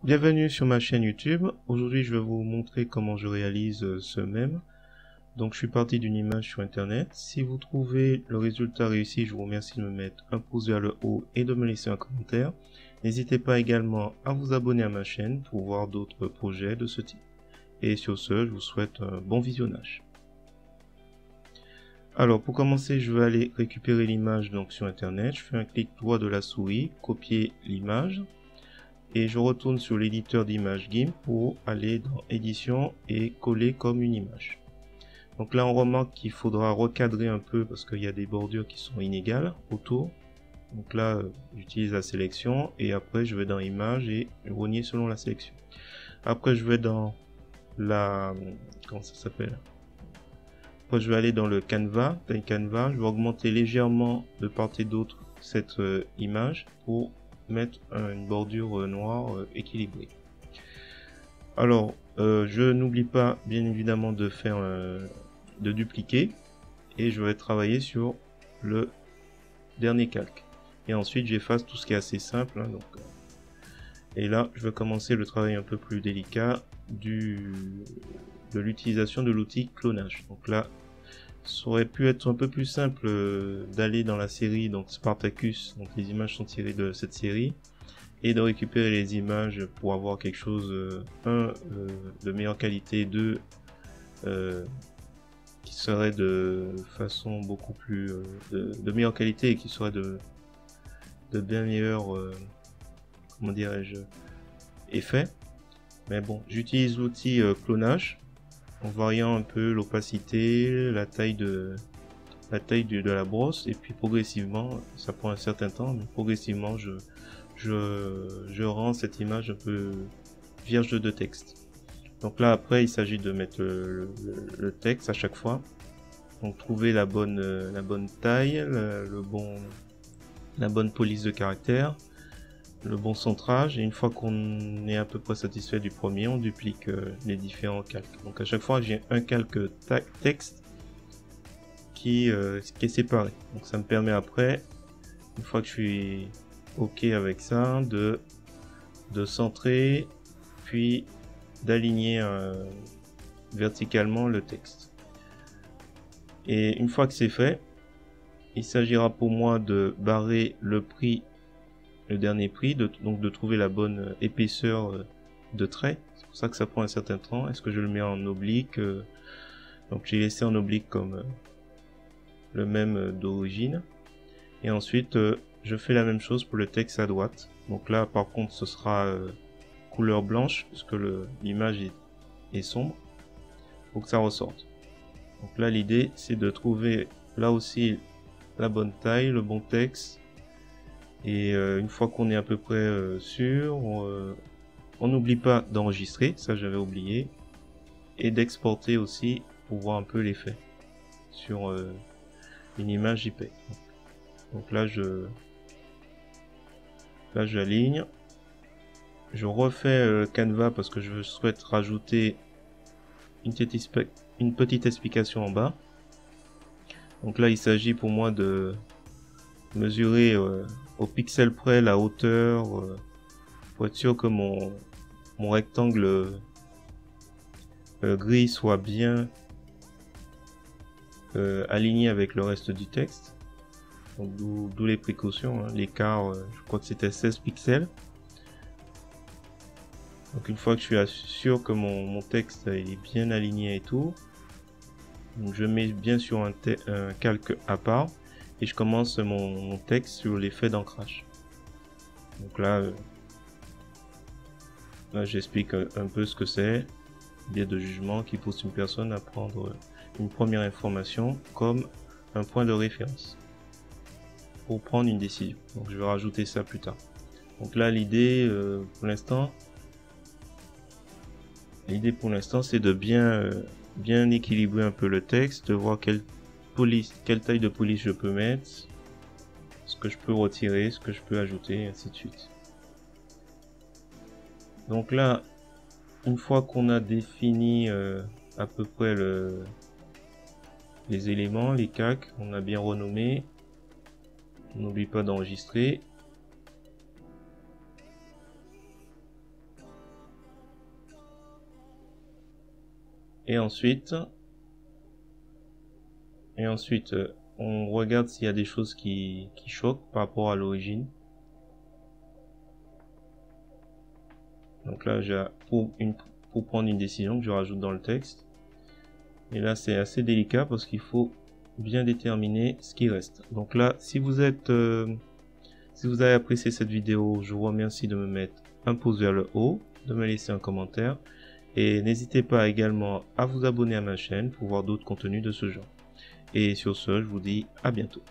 Bienvenue sur ma chaîne YouTube. Aujourd'hui, je vais vous montrer comment je réalise ce mème. Donc, je suis parti d'une image sur Internet. Si vous trouvez le résultat réussi, je vous remercie de me mettre un pouce vers le haut et de me laisser un commentaire. N'hésitez pas également à vous abonner à ma chaîne pour voir d'autres projets de ce type. Et sur ce, je vous souhaite un bon visionnage. Alors, pour commencer, je vais aller récupérer l'image donc sur Internet. Je fais un clic droit de la souris, copier l'image. Et je retourne sur l'éditeur d'image GIMP pour aller dans édition et coller comme une image. Donc là on remarque qu'il faudra recadrer un peu parce qu'il y a des bordures qui sont inégales autour. Donc là j'utilise la sélection et après je vais dans image et rogner selon la sélection. Après je vais dans la... comment ça s'appelle? Après je vais aller dans le canevas, je vais augmenter légèrement de part et d'autre cette image pour mettre une bordure noire équilibrée. Alors je n'oublie pas bien évidemment de faire de dupliquer et je vais travailler sur le dernier calque et ensuite j'efface tout ce qui est assez simple hein, donc et là je vais commencer le travail un peu plus délicat de l'utilisation de l'outil clonage. Donc là ça aurait pu être un peu plus simple d'aller dans la série donc Spartacus, donc les images sont tirées de cette série, et de récupérer les images pour avoir quelque chose de meilleure qualité, qui serait de façon beaucoup plus de meilleure qualité et qui serait de bien meilleur comment dirais-je effet. Mais bon, j'utilise l'outil clonage en variant un peu l'opacité, la taille de la brosse, et puis progressivement, ça prend un certain temps, mais progressivement je rends cette image un peu vierge de texte. Donc là après il s'agit de mettre le texte à chaque fois. Donc trouver la bonne taille, la bonne police de caractère, le bon centrage, et une fois qu'on est à peu près satisfait du premier, on duplique les différents calques. Donc à chaque fois j'ai un calque texte qui est séparé. Donc ça me permet après, une fois que je suis ok avec ça, de centrer puis d'aligner verticalement le texte. Et une fois que c'est fait, il s'agira pour moi de barrer le prix, le dernier prix, donc de trouver la bonne épaisseur de trait. C'est pour ça que ça prend un certain temps. Est-ce que je le mets en oblique? Donc j'ai laissé en oblique comme le même d'origine. Et ensuite je fais la même chose pour le texte à droite. Donc là par contre ce sera couleur blanche puisque l'image est sombre pour que ça ressorte. Donc là l'idée c'est de trouver là aussi la bonne taille, le bon texte, et une fois qu'on est à peu près sûr, on n'oublie pas d'enregistrer, ça j'avais oublié, et d'exporter aussi pour voir un peu l'effet sur une image JPEG. Donc là j'aligne, je refais Canva parce que je souhaite rajouter une petite explication en bas. Donc là il s'agit pour moi de mesurer au pixel près la hauteur pour être sûr que mon rectangle gris soit bien aligné avec le reste du texte. Donc d'où les précautions, hein. L'écart je crois que c'était 16 pixels. Donc une fois que je suis sûr que mon texte est bien aligné et tout, donc je mets bien sur un calque à part et je commence mon texte sur l'effet d'ancrage. Donc là j'explique un peu ce que c'est, biais de jugement qui pousse une personne à prendre une première information comme un point de référence pour prendre une décision. Donc je vais rajouter ça plus tard. Donc là l'idée pour l'instant c'est de bien équilibrer un peu le texte, de voir quelle taille de police je peux mettre, ce que je peux retirer, ce que je peux ajouter, et ainsi de suite. Donc là, une fois qu'on a défini à peu près les éléments, les calques, on a bien renommé, on n'oublie pas d'enregistrer. Et ensuite, on regarde s'il y a des choses qui choquent par rapport à l'origine. Donc là, pour prendre une décision que je rajoute dans le texte. Et là, c'est assez délicat parce qu'il faut bien déterminer ce qui reste. Donc là, si vous avez apprécié cette vidéo, je vous remercie de me mettre un pouce vers le haut, de me laisser un commentaire. Et n'hésitez pas également à vous abonner à ma chaîne pour voir d'autres contenus de ce genre. Et sur ce, je vous dis à bientôt.